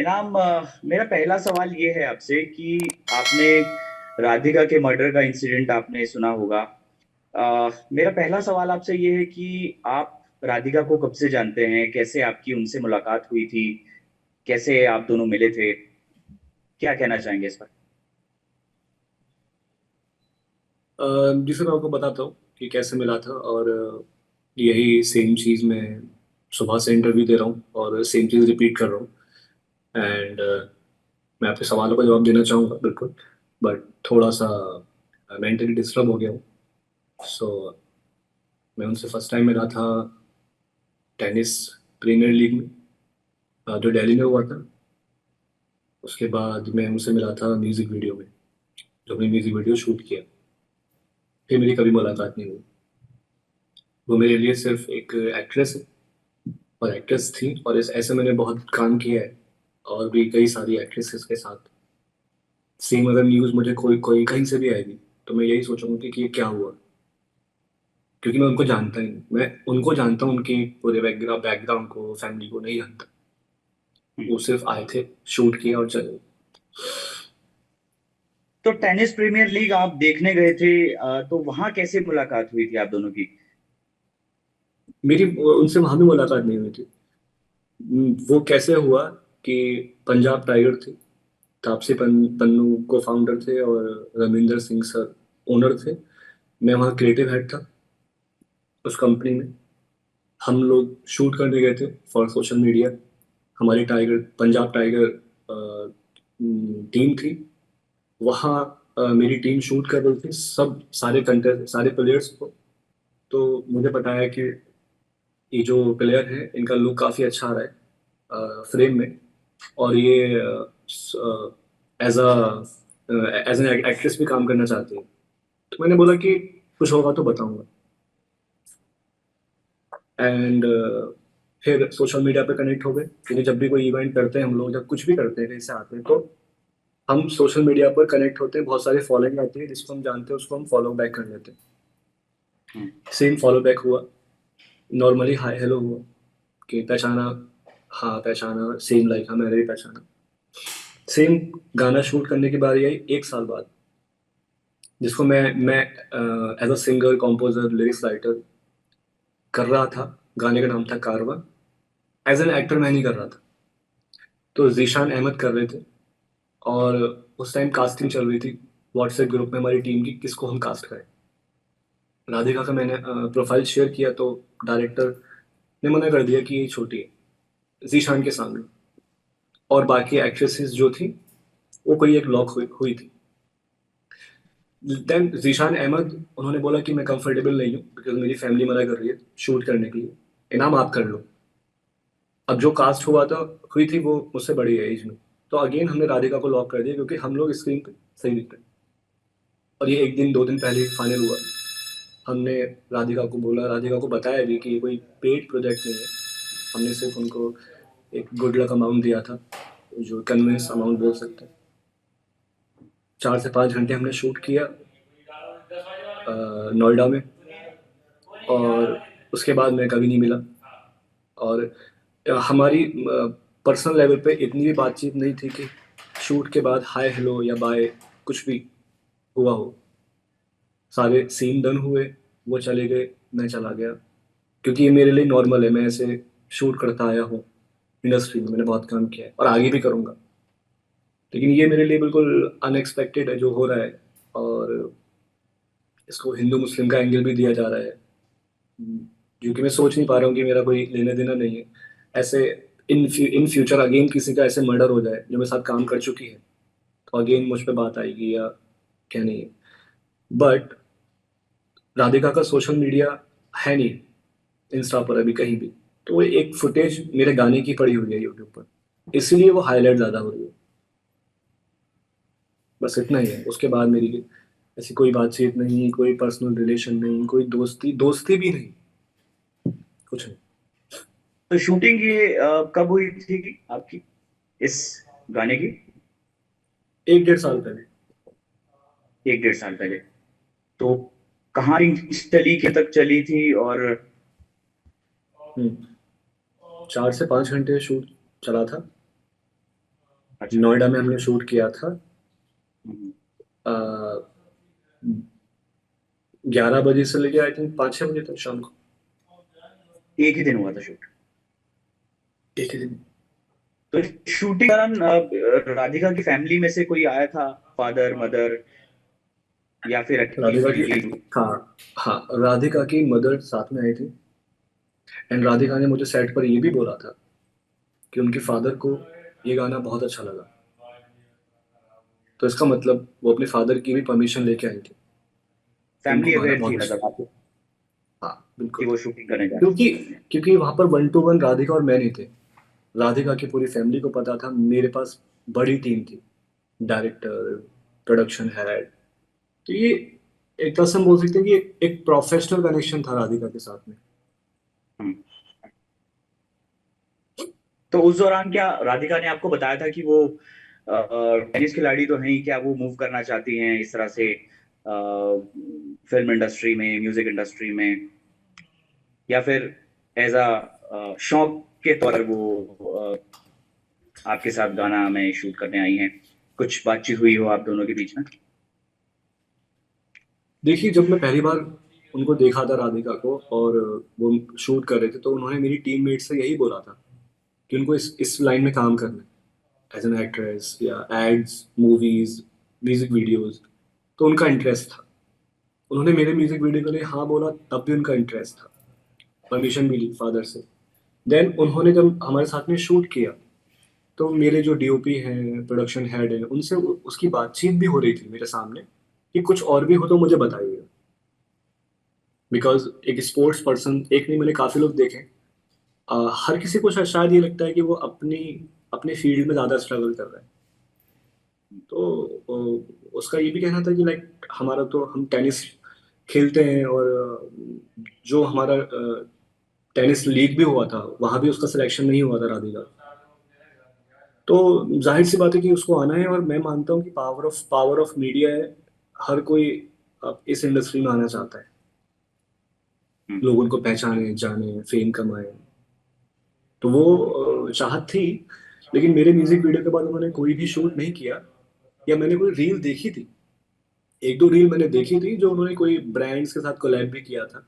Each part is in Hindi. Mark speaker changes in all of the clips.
Speaker 1: इनाम, मेरा पहला सवाल ये है आपसे कि आपने राधिका के मर्डर का इंसिडेंट आपने सुना होगा। मेरा पहला सवाल आपसे ये है कि आप राधिका को कब से जानते हैं, कैसे आपकी उनसे मुलाकात हुई थी, कैसे आप दोनों मिले थे, क्या कहना चाहेंगे इस पर?
Speaker 2: जिसे मैं आपको बताता हूँ कि कैसे मिला था। और यही सेम चीज़ मैं सुबह से इंटरव्यू दे रहा हूँ और सेम चीज़ रिपीट कर रहा हूँ। एंड मैं आपके सवालों का जवाब देना चाहूँगा बिल्कुल, बट थोड़ा सा मेंटली डिस्टर्ब हो गया हूँ। सो मैं उनसे फर्स्ट टाइम मिला था टेनिस प्रीमियर लीग में, जो दिल्ली में हुआ था। उसके बाद मैं उनसे मिला था म्यूज़िक वीडियो में, जो हमने म्यूज़िक वीडियो शूट किया। फिर मेरी कभी मुलाकात नहीं हुई। वो मेरे लिए सिर्फ एक एक्ट्रेस है और एक्ट्रेस थी, और इस ऐसे मैंने बहुत काम किया है और भी कई सारी एक्ट्रेसेस के साथ। सेम अगर न्यूज़ मुझे कोई कोई कहीं से भी आएगी तो मैं यही सोचूंगा कि ये क्या हुआ, क्योंकि मैं उनको जानता ही नहीं। मैं उनको जानता हूँ, उनकी पूरे बैकग्राउंड को, फैमिली को नहीं जानता। वो सिर्फ आए थे, शूट किया और चले।
Speaker 1: तो टेनिस प्रीमियर लीग आप देखने गए थे, तो वहां कैसे मुलाकात हुई थी आप दोनों की?
Speaker 2: मेरी उनसे वहां भी मुलाकात नहीं हुई थी। वो कैसे हुआ कि पंजाब टाइगर थी, पन्नू को फाउंडर थे और रविंदर सिंह सर ओनर थे। मैं वहाँ क्रिएटिव हेड था उस कंपनी में। हम लोग शूट करने गए थे फॉर सोशल मीडिया। हमारी टाइगर पंजाब टाइगर टीम थी वहाँ। मेरी टीम शूट कर रही थी सब, सारे कंटेस्ट, सारे प्लेयर्स को। तो मुझे बताया कि ये जो प्लेयर है इनका लुक काफ़ी अच्छा आ रहा है फ्रेम में, और ये एज एज एन एक्ट्रेस भी काम करना चाहती है। तो मैंने बोला कि कुछ होगा तो बताऊंगा। एंड फिर सोशल मीडिया पे कनेक्ट हो गए, क्योंकि जब भी कोई इवेंट करते हैं हम लोग, जब कुछ भी करते हैं कहीं से आते हैं, तो हम सोशल मीडिया पर कनेक्ट होते हैं। बहुत सारे फॉलोइंग आती है, जिसको हम जानते हैं उसको हम फॉलो बैक कर लेते हैं।
Speaker 1: हम्म।
Speaker 2: सेम फॉलो बैक हुआ, नॉर्मली हाय हेलो हुआ कि पहचाना, हाँ पहचाना, सेम लाइक हाँ मैंने भी पहचाना। सेम गाना शूट करने की बारी आई 1 साल बाद, जिसको मैं as a singer, composer, lyrics writer कर रहा था। गाने का नाम था कारवा। एज एन एक्टर मैं नहीं कर रहा था, तो जीशान अहमद कर रहे थे। और उस टाइम कास्टिंग चल रही थी व्हाट्सएप ग्रुप में हमारी टीम की, किसको हम कास्ट करें। राधिका का मैंने प्रोफाइल शेयर किया तो डायरेक्टर ने मना कर दिया कि ये छोटी है जीशान के सामने। और बाकी एक्ट्रेसेस जो थी वो कोई एक लॉक हुई थी। देन जीशान अहमद, उन्होंने बोला कि मैं कंफर्टेबल नहीं हूँ बिकॉज मेरी फैमिली मना कर रही है शूट करने के लिए, इनाम आप कर लो। अब जो कास्ट हुआ था, हुई थी, वो मुझसे बड़ी है एज में। तो अगेन हमने राधिका को लॉक कर दिया, क्योंकि हम लोग स्क्रीन पे सही दिखते हैं। और ये एक दिन 2 दिन पहले फाइनल हुआ। हमने राधिका को बोला, राधिका को बताया भी कि ये कोई पेड प्रोजेक्ट नहीं है। हमने सिर्फ उनको एक गुड लक अमाउंट दिया था, जो कन्विंस अमाउंट बोल सकते हैं। 4 से 5 घंटे हमने शूट किया नोएडा में, और उसके बाद मैं कभी नहीं मिला। और हमारी पर्सनल लेवल पे इतनी भी बातचीत नहीं थी कि शूट के बाद हाय हेलो या बाय कुछ भी हुआ हो। सारे सीन डन हुए, वो चले गए, मैं चला गया। क्योंकि ये मेरे लिए नॉर्मल है, मैं ऐसे शूट करता आया हूँ। इंडस्ट्री में मैंने बहुत काम किया है और आगे भी करूँगा। लेकिन ये मेरे लिए बिल्कुल अनएक्सपेक्टेड है जो हो रहा है। और इसको हिंदू मुस्लिम का एंगल भी दिया जा रहा है, क्योंकि मैं सोच नहीं पा रहा हूँ कि मेरा कोई लेना देना नहीं है ऐसे। इन फ्यूचर अगेन किसी का ऐसे मर्डर हो जाए जो मेरे साथ काम कर चुकी है, तो अगेन मुझ पे बात आएगी या क्या नहीं है। बट राधिका का सोशल मीडिया है नहीं इंस्टा पर अभी कहीं भी। तो वो एक फुटेज मेरे गाने की पड़ी हुई है यूट्यूब पर, इसीलिए वो हाईलाइट ज़्यादा हो रही है। बस इतना ही है। उसके बाद मेरी ऐसी कोई बातचीत नहीं, कोई पर्सनल रिलेशन नहीं, कोई दोस्ती दोस्ती भी नहीं, कुछ नहीं।
Speaker 1: तो शूटिंग ये कब हुई थी आपकी, इस गाने की?
Speaker 2: 1 डेढ़ साल पहले।
Speaker 1: 1 डेढ़ साल पहले। तो कहाँ चली, क्या तक चली थी, और
Speaker 2: 4 से 5 घंटे शूट चला था।
Speaker 1: अच्छा।
Speaker 2: नोएडा में हमने शूट किया था।
Speaker 1: हम्म।
Speaker 2: 11 बजे से लेके आई थिंक 5-6 बजे तक शाम को।
Speaker 1: एक ही दिन हुआ था शूट?
Speaker 2: एक ही दिन।
Speaker 1: तो शूटिंग दौरान राधिका की फैमिली में से कोई आया था? फादर, मदर, या फिर अकेली
Speaker 2: राधिका की,
Speaker 1: फैमिली?
Speaker 2: हाँ हाँ, राधिका की मदर साथ में आई थी। एंड राधिका ने मुझे सेट पर ये भी बोला था कि उनके फादर को ये गाना बहुत अच्छा लगा। तो इसका मतलब वो अपने फादर की भी परमिशन लेके आई थी कि उनको
Speaker 1: फैमिली
Speaker 2: गाना
Speaker 1: अवेयर थी
Speaker 2: बहुत अच्छा
Speaker 1: मतलब
Speaker 2: लगा।
Speaker 1: आपको
Speaker 2: हाँ
Speaker 1: कि
Speaker 2: बिल्कुल।
Speaker 1: वो शूटिंग करने जा रहे
Speaker 2: क्योंकि क्योंकि वहां पर 1-to-1 राधिका और मैं नहीं थे। राधिका की पूरी फैमिली को पता था, मेरे पास बड़ी टीम थी, डायरेक्टर, प्रोडक्शन हेड। तो ये एक तरह से हम बोल सकते हैं कि एक प्रोफेशनल कनेक्शन था राधिका के साथ में।
Speaker 1: हैं? तो उस दौरान क्या राधिका ने आपको बताया था कि वो टेनिस खिलाड़ी तो हैं ही, क्या वो मूव करना चाहती हैं इस तरह से फिल्म इंडस्ट्री में, म्यूजिक इंडस्ट्री में, या फिर एज अ शौक के तौर पर वो आपके साथ गाना में शूट करने आई हैं? कुछ बातचीत हुई हो आप दोनों के बीच में?
Speaker 2: देखिए, जब मैं पहली बार उनको देखा था राधिका को और वो शूट कर रहे थे, तो उन्होंने मेरी टीममेट से यही बोला था कि उनको इस लाइन में काम करना है, एज एन एक्ट्रेस या एड्स, मूवीज, म्यूजिक वीडियोस। तो उनका इंटरेस्ट था। उन्होंने मेरे म्यूजिक वीडियो के लिए हाँ बोला, तब भी उनका इंटरेस्ट था। परमिशन भी ली फादर से। देन उन्होंने जब हमारे साथ में शूट किया, तो मेरे जो डीओपी हैं, प्रोडक्शन हेड हैं, उनसे उसकी बातचीत भी हो रही थी मेरे सामने कि कुछ और भी हो तो मुझे बताइए। बिकॉज एक स्पोर्ट्स पर्सन, एक नहीं मैंने काफी लोग देखे, हर किसी को शायद ये लगता है कि वो अपनी अपने फील्ड में ज्यादा स्ट्रगल कर रहा है। तो उसका ये भी कहना था कि लाइक हमारा तो हम टेनिस खेलते हैं, और जो हमारा टेनिस लीग भी हुआ था वहां भी उसका सिलेक्शन नहीं हुआ था राधिका। तो जाहिर सी बात है कि उसको आना है, और मैं मानता हूँ कि पावर ऑफ मीडिया है। हर कोई इस इंडस्ट्री में आना चाहता है,
Speaker 1: हम्म।
Speaker 2: लोग उनको पहचाने, जाने, फेम कमाए। तो वो चाहत थी। लेकिन मेरे म्यूजिक वीडियो के बाद उन्होंने कोई भी शूट नहीं किया, या मैंने कोई रील देखी थी, एक दो रील मैंने देखी थी जो उन्होंने कोई ब्रांड्स के साथ कोलैब भी किया था।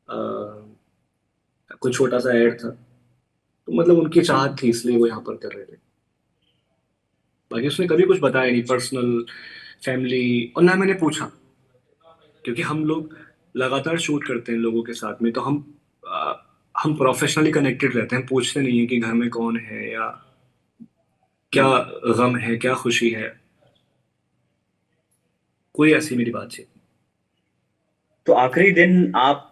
Speaker 2: अ, कोई छोटा सा एड था। तो मतलब उनकी
Speaker 1: हम्म।
Speaker 2: चाहत थी, इसलिए वो यहाँ पर कर रहे थे। बाकी उसने कभी कुछ बताया नहीं, पर्सनल, फैमिली, और ना मैंने पूछा। क्योंकि हम लोग लगातार शूट करते हैं लोगों के साथ में, तो अ, हम प्रोफेशनली कनेक्टेड रहते हैं, पूछते नहीं है कि घर में कौन है, या क्या
Speaker 1: हम्म।
Speaker 2: गम है, क्या खुशी है। कोई ऐसी मेरी बातचीत
Speaker 1: तो आखिरी दिन आप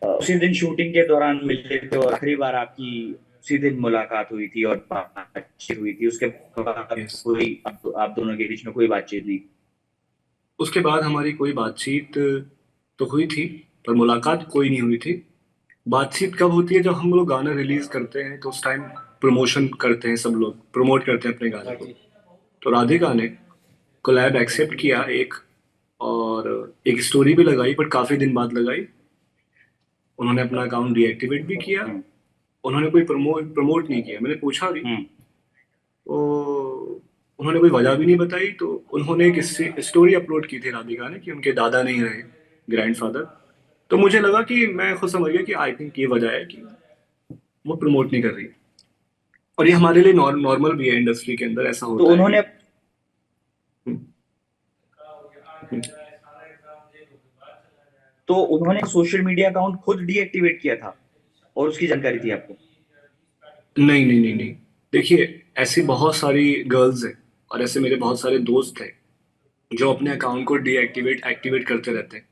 Speaker 1: उसी दिन शूटिंग के दौरान मिले थे और आखिरी बार आपकी उसी दिन मुलाकात हुई थी और बातचीत हुई थी? उसके बाद
Speaker 2: नहीं। Yes।
Speaker 1: कोई आप दोनों के बीच में कोई बातचीत नहीं?
Speaker 2: उसके बाद हमारी कोई बातचीत तो हुई थी, पर मुलाकात कोई नहीं हुई थी। बातचीत कब होती है, जब हम लोग गाना रिलीज करते हैं तो उस टाइम प्रमोशन करते हैं, सब लोग प्रमोट करते हैं अपने गाने को। तो राधिका ने कोलैब एक्सेप्ट किया एक, और एक स्टोरी भी लगाई, पर काफी दिन बाद लगाई। उन्होंने अपना अकाउंट डीएक्टिवेट भी किया।
Speaker 1: हम्म।
Speaker 2: उन्होंने कोई प्रमोट नहीं किया, मैंने पूछा भी।
Speaker 1: हम्म।
Speaker 2: तो उन्होंने कोई वजह भी नहीं बताई। तो उन्होंने एक स्टोरी अपलोड की थी राधिका ने कि उनके दादा नहीं रहे, ग्रैंडफादर। तो मुझे लगा कि मैं खुद समझ गया कि आई थिंक ये वजह है कि वो प्रमोट नहीं कर रही। और ये हमारे लिए नॉर्मल भी है, इंडस्ट्री के अंदर ऐसा
Speaker 1: तो
Speaker 2: होता है कि
Speaker 1: उन्होंने
Speaker 2: हम्म, हम्म।
Speaker 1: तो उन्होंने सोशल मीडिया अकाउंट खुद डीएक्टिवेट किया था और उसकी जानकारी थी आपको?
Speaker 2: नहीं नहीं नहीं नहीं। देखिए, ऐसी बहुत सारी गर्ल्स हैं, और ऐसे मेरे बहुत सारे दोस्त हैं जो अपने अकाउंट को डीएक्टिवेट एक्टिवेट करते रहते हैं।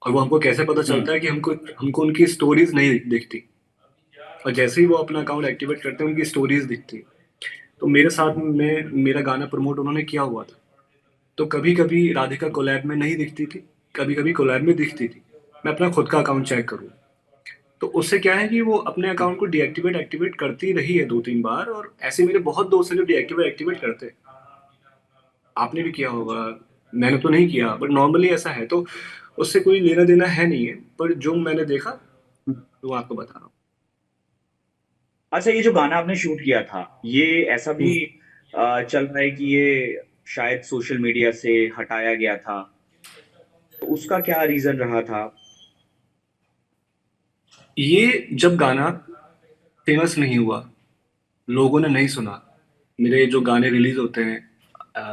Speaker 2: और वो हमको कैसे पता
Speaker 1: हम्म।
Speaker 2: चलता है कि हमको हमको उनकी स्टोरीज नहीं दिखती, और जैसे ही वो अपना अकाउंट एक्टिवेट करते हैं उनकी स्टोरीज दिखती। तो मेरे साथ में मेरा गाना प्रमोट उन्होंने किया हुआ था। तो कभी कभी राधिका कोलैब में नहीं दिखती थी, कभी कभी कोलैब में दिखती थी। मैं अपना खुद का अकाउंट चेक करूँ, तो उससे क्या है कि वो अपने अकाउंट को डीएक्टिवेट एक्टिवेट करती रही है 2-3 बार। और ऐसे मेरे बहुत दोस्त हैं जो डीएक्टिवेट एक्टिवेट करते हैं। आपने भी किया होगा, मैंने तो नहीं किया, बट नॉर्मली ऐसा है। तो उससे कोई लेना देना है नहीं है, पर जो मैंने देखा
Speaker 1: हम्म।
Speaker 2: वो आपको बता रहा हूँ।
Speaker 1: अच्छा, ये जो गाना आपने शूट किया था, ये ऐसा भी
Speaker 2: हम्म।
Speaker 1: चल रहा है कि ये शायद सोशल मीडिया से हटाया गया था, तो उसका क्या रीजन रहा था?
Speaker 2: ये जब गाना फेमस नहीं हुआ, लोगों ने नहीं सुना, मेरे जो गाने रिलीज होते हैं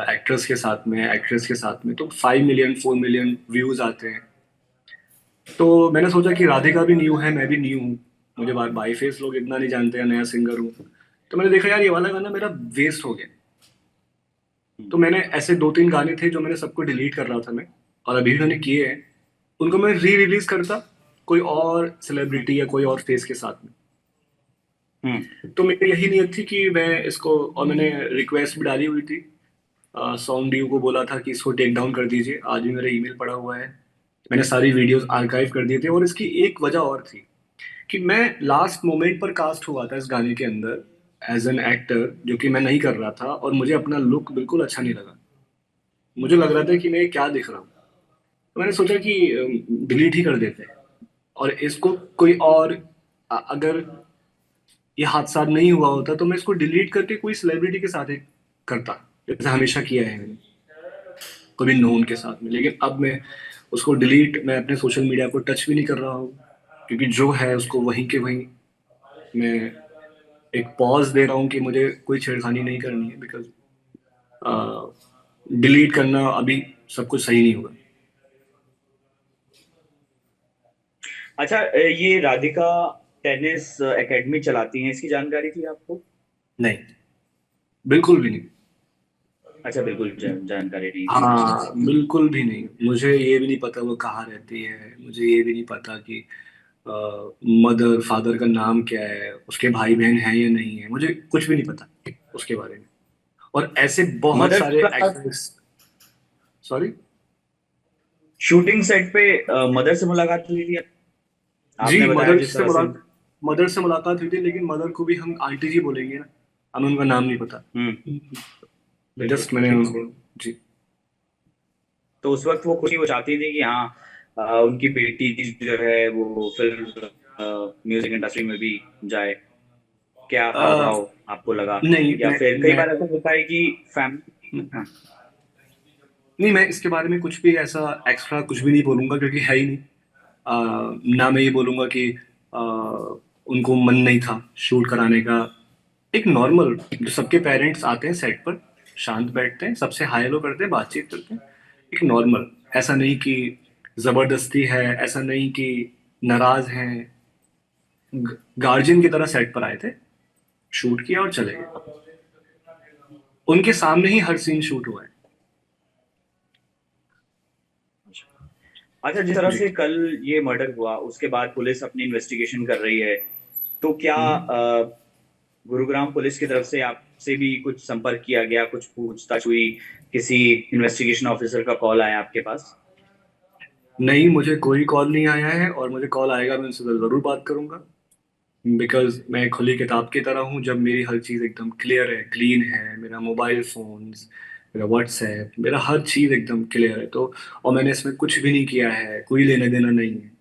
Speaker 2: एक्ट्रेस के साथ में, एक्ट्रेस के साथ में, तो 5 मिलियन 4 मिलियन व्यूज आते हैं। तो मैंने सोचा कि राधिका भी न्यू है, मैं भी न्यू हूँ, मुझे बाई फेस लोग इतना नहीं जानते हैं, नया सिंगर हूँ। तो मैंने देखा यार ये वाला गाना मेरा वेस्ट हो गया।
Speaker 1: हम्म।
Speaker 2: तो मैंने ऐसे 2 3 गाने थे जो मैंने सबको डिलीट कर रहा था मैं, और अभी भी मैंने किए हैं, उनको मैं री रिलीज करता कोई और
Speaker 1: हम्म।
Speaker 2: सेलिब्रिटी या कोई और फेस के साथ में।
Speaker 1: हम्म।
Speaker 2: तो मेरी यही नीयत थी कि मैं इसको, और मैंने रिक्वेस्ट भी डाली हुई थी, सॉन्ग ड्यू को बोला था कि इसको टेक डाउन कर दीजिए, आज भी मेरा ईमेल पड़ा हुआ है। मैंने सारी वीडियोस आर्काइव कर दिए थे, और इसकी एक वजह और थी कि मैं लास्ट मोमेंट पर कास्ट हुआ था इस गाने के अंदर एज एन एक्टर, जो कि मैं नहीं कर रहा था, और मुझे अपना लुक बिल्कुल अच्छा नहीं लगा। मुझे लग रहा था कि मैं ये क्या दिख रहा हूँ। तो मैंने सोचा कि डिलीट ही कर देते हैं, और इसको कोई और, अगर ये हादसा नहीं हुआ होता तो मैं इसको डिलीट करके कोई सेलिब्रिटी के साथ ही करता, जैसे हमेशा किया है मैंने, कभी नोन के साथ में। लेकिन अब मैं उसको डिलीट, मैं अपने सोशल मीडिया को टच भी नहीं कर रहा हूँ, क्योंकि जो है उसको वहीं के वहीं मैं एक पॉज दे रहा हूँ कि मुझे कोई छेड़खानी नहीं करनी है, बिकॉज डिलीट करना अभी सब कुछ सही नहीं होगा।
Speaker 1: अच्छा, ये राधिका टेनिस एकेडमी चलाती हैं, इसकी जानकारी थी आपको?
Speaker 2: नहीं, बिल्कुल भी नहीं।
Speaker 1: अच्छा, बिल्कुल जानकारी नहीं थी।
Speaker 2: हाँ, बिल्कुल भी नहीं, मुझे ये भी नहीं पता वो कहाँ रहती है, मुझे ये भी नहीं पता कि मदर फादर का नाम क्या है, उसके भाई बहन हैं या नहीं है, मुझे कुछ भी नहीं पता उसके बारे में। और ऐसे बहुत
Speaker 1: मदर
Speaker 2: सारे एक्टर्स। सॉरी।
Speaker 1: शूटिंग सेट पे मदर से मुलाकात हुई थी?
Speaker 2: जी,
Speaker 1: आपने बताया जिस तरह से।
Speaker 2: मदर से मुलाकात हुई थी, लेकिन मदर को भी हम आंटी जी बोलेंगे ना, हमें उनका नाम नहीं पता।
Speaker 1: हम्म। बिल्कुल
Speaker 2: जस्ट मैंने उनको। जी।
Speaker 1: तो उस वक्त वो खुशी वो चाहती थी कि हाँ, उनकी बेटी जो है वो फिल्म म्यूजिक इंडस्ट्री में भी जाए। क्या हाव
Speaker 2: अ,
Speaker 1: भाव आपको लगा?
Speaker 2: नहीं
Speaker 1: या फिर कई
Speaker 2: मैं
Speaker 1: बार ऐसा होता है कि फैमिली। हाँ।
Speaker 2: नहीं, मैं इसके बारे में कुछ भी ऐसा एक्स्ट्रा कुछ भी नहीं बोलूंगा, क्योंकि है ही नहीं। ना मैं ये बोलूंगा कि उनको मन नहीं था शूट कराने का। एक नॉर्मल, जो सबके पेरेंट्स आते हैं सेट पर, शांत बैठते हैं, सबसे हाय हेलो करते हैं, बातचीत करते हैं, एक नॉर्मल। ऐसा नहीं कि जबरदस्ती है, ऐसा नहीं कि नाराज हैं। गार्जियन की तरह सेट पर आए थे, शूट किया और चले गए। उनके सामने ही हर सीन शूट हुआ है।
Speaker 1: अच्छा, जिस तरह
Speaker 2: जी।
Speaker 1: से कल ये मर्डर हुआ उसके बाद पुलिस अपनी इन्वेस्टिगेशन कर रही है, तो क्या
Speaker 2: हम्म।
Speaker 1: गुरुग्राम पुलिस की तरफ से आपसे भी कुछ संपर्क किया गया, कुछ पूछताछ हुई, किसी इन्वेस्टिगेशन ऑफिसर का कॉल आया आपके पास?
Speaker 2: नहीं, मुझे कोई कॉल नहीं आया है, और मुझे कॉल आएगा मैं उनसे जरूर बात करूंगा, बिकॉज मैं खुली किताब की तरह हूँ। जब मेरी हर चीज़ एकदम क्लियर है, क्लीन है, मेरा मोबाइल फोन्स, मेरा व्हाट्सएप, मेरा हर चीज़ एकदम क्लियर है, तो और मैंने इसमें कुछ भी नहीं किया है, कोई लेना देना नहीं है,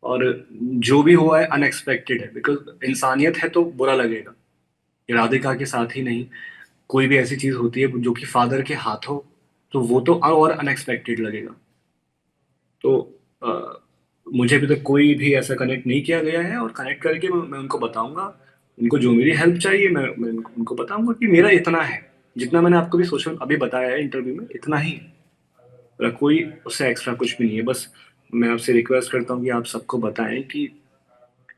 Speaker 2: और जो भी हुआ है अनएक्सपेक्टेड है, बिकॉज इंसानियत है तो बुरा लगेगा। ये राधिका के साथ ही नहीं, कोई भी ऐसी चीज़ होती है जो कि फादर के हाथ हो, तो वो तो और अनएक्सपेक्टेड लगेगा। तो मुझे अभी तक कोई भी ऐसा कनेक्ट नहीं किया गया है, और कनेक्ट करके मैं उनको बताऊंगा। उनको जो मेरी हेल्प चाहिए मैं उनको बताऊंगा कि मेरा इतना है, जितना मैंने आपको भी सोशल अभी बताया है इंटरव्यू में, इतना ही है। मेरा कोई उससे एक्स्ट्रा कुछ भी नहीं है। बस मैं आपसे रिक्वेस्ट करता हूँ कि आप सबको बताएं कि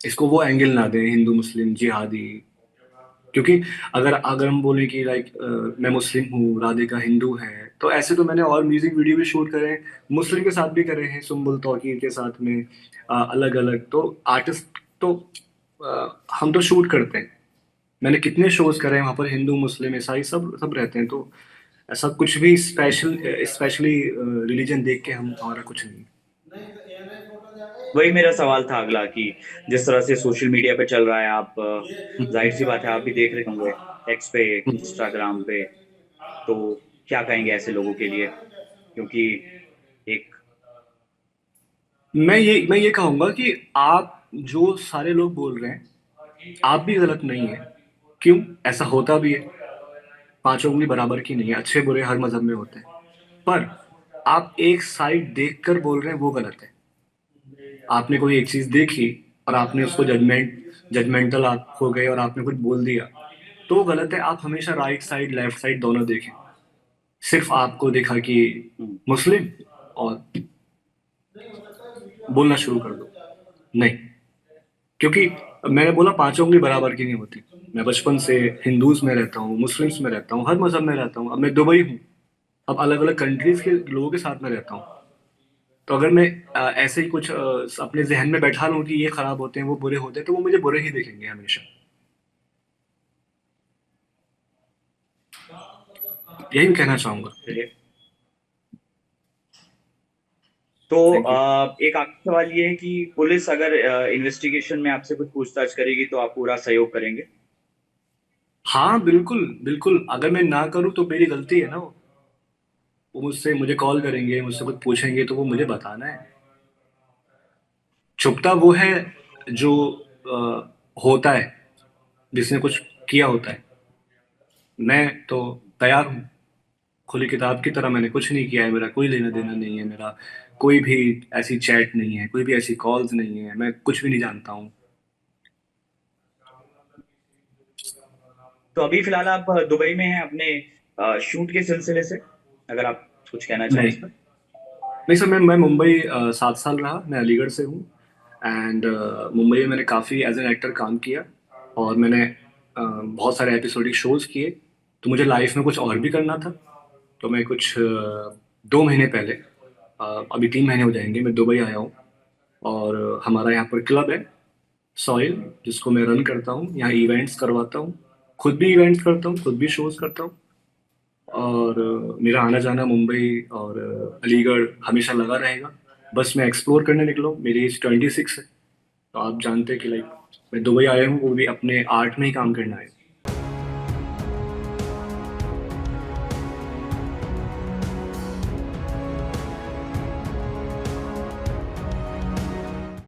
Speaker 2: इसको वो एंगल ना दें हिंदू मुस्लिम जिहादी, क्योंकि अगर अगर हम बोलें कि लाइक मैं मुस्लिम हूँ, राधिका हिंदू है, तो ऐसे तो मैंने और म्यूजिक वीडियो भी शूट करे हैं, मुस्लिम के साथ भी करे हैं, सुम्बुल तौकीर के साथ में, अलग अलग तो आर्टिस्ट तो हम तो शूट करते हैं। मैंने कितने शोज करे हैं वहाँ पर, हिंदू मुस्लिम ईसाई सब सब रहते हैं, तो ऐसा कुछ भी स्पेशली रिलीजन देख के हम, हमारा कुछ नहीं।
Speaker 1: वही मेरा सवाल था अगला कि जिस तरह से सोशल मीडिया पे चल रहा है, आप जाहिर सी बात है आप भी देख रहे होंगे, एक्स पे, इंस्टाग्राम पे, तो क्या कहेंगे ऐसे लोगों के लिए? क्योंकि एक।
Speaker 2: मैं ये कहूंगा कि आप जो सारे लोग बोल रहे हैं, आप भी गलत नहीं है। क्यों? ऐसा होता भी है। पांचों उंगली बराबर की नहीं है, अच्छे बुरे हर मजहब में होते हैं। पर आप एक साइड देखकर बोल रहे हैं, वो गलत है। आपने कोई एक चीज देखी और आपने उसको जजमेंटल आप हो गए और आपने कुछ बोल दिया, तो वो गलत है। आप हमेशा राइट साइड लेफ्ट साइड दोनों देखें। सिर्फ आपको देखा कि
Speaker 1: हम्म।
Speaker 2: मुस्लिम और बोलना शुरू कर दो, नहीं। क्योंकि मैंने बोला पांचों उंगली बराबर की नहीं होती। मैं बचपन से हिंदूज में रहता हूँ, मुस्लिम्स में रहता हूँ, हर मजहब में रहता हूँ। अब मैं दुबई हूँ, अब अलग अलग कंट्रीज के लोगों के साथ में रहता हूँ। तो अगर मैं ऐसे ही कुछ अपने जहन में बैठा लूं कि ये खराब होते हैं वो बुरे होते हैं, तो वो मुझे बुरे ही देखेंगे हमेशा। यही मैं कहना चाहूंगा।
Speaker 1: चलिए। तो
Speaker 2: थैंक यू।
Speaker 1: एक आखिरी सवाल ये है कि पुलिस अगर इन्वेस्टिगेशन में आपसे कुछ पूछताछ करेगी तो आप पूरा सहयोग करेंगे?
Speaker 2: हाँ, बिल्कुल बिल्कुल। अगर मैं ना करूँ तो मेरी गलती है ना। वो मुझे कॉल करेंगे, मुझसे कुछ पूछेंगे, तो वो मुझे बताना है। छुपता वो है जो होता है, जिसने कुछ किया होता है। मैं तो तैयार हूँ। खुली किताब की तरह मैंने कुछ नहीं किया है, मेरा कोई लेना देना नहीं है, मेरा कोई भी ऐसी चैट नहीं है, कोई भी ऐसी कॉल्स नहीं है, मैं कुछ भी नहीं जानता हूँ।
Speaker 1: तो अभी फिलहाल आप दुबई में हैं अपने शूट के सिलसिले से, अगर आप कुछ कहना चाहें
Speaker 2: नहीं,
Speaker 1: इस पर।
Speaker 2: नहीं सर, मैं मुंबई 7 साल रहा, मैं अलीगढ़ से हूँ। एंड मुंबई में मैंने काफ़ी एज एन एक्टर काम किया। और मैंने बहुत सारे एपिसोडिक शोज किए। तो मुझे लाइफ में कुछ और भी करना था। तो मैं कुछ 2 महीने पहले, अभी 3 महीने हो जाएंगे, मैं दुबई आया हूँ। और हमारा यहाँ पर क्लब है, सॉइल, जिसको मैं रन करता हूँ। यहाँ इवेंट्स करवाता हूँ, खुद भी इवेंट्स करता हूँ, खुद भी शोज करता हूँ। और मेरा आना जाना मुंबई और अलीगढ़ हमेशा लगा रहेगा। बस मैं एक्सप्लोर करने निकला हूँ। मेरी एज 26 है। तो आप जानते हैं कि लाइक मैं दुबई आया हूँ, वो भी अपने आर्ट में ही काम करना है।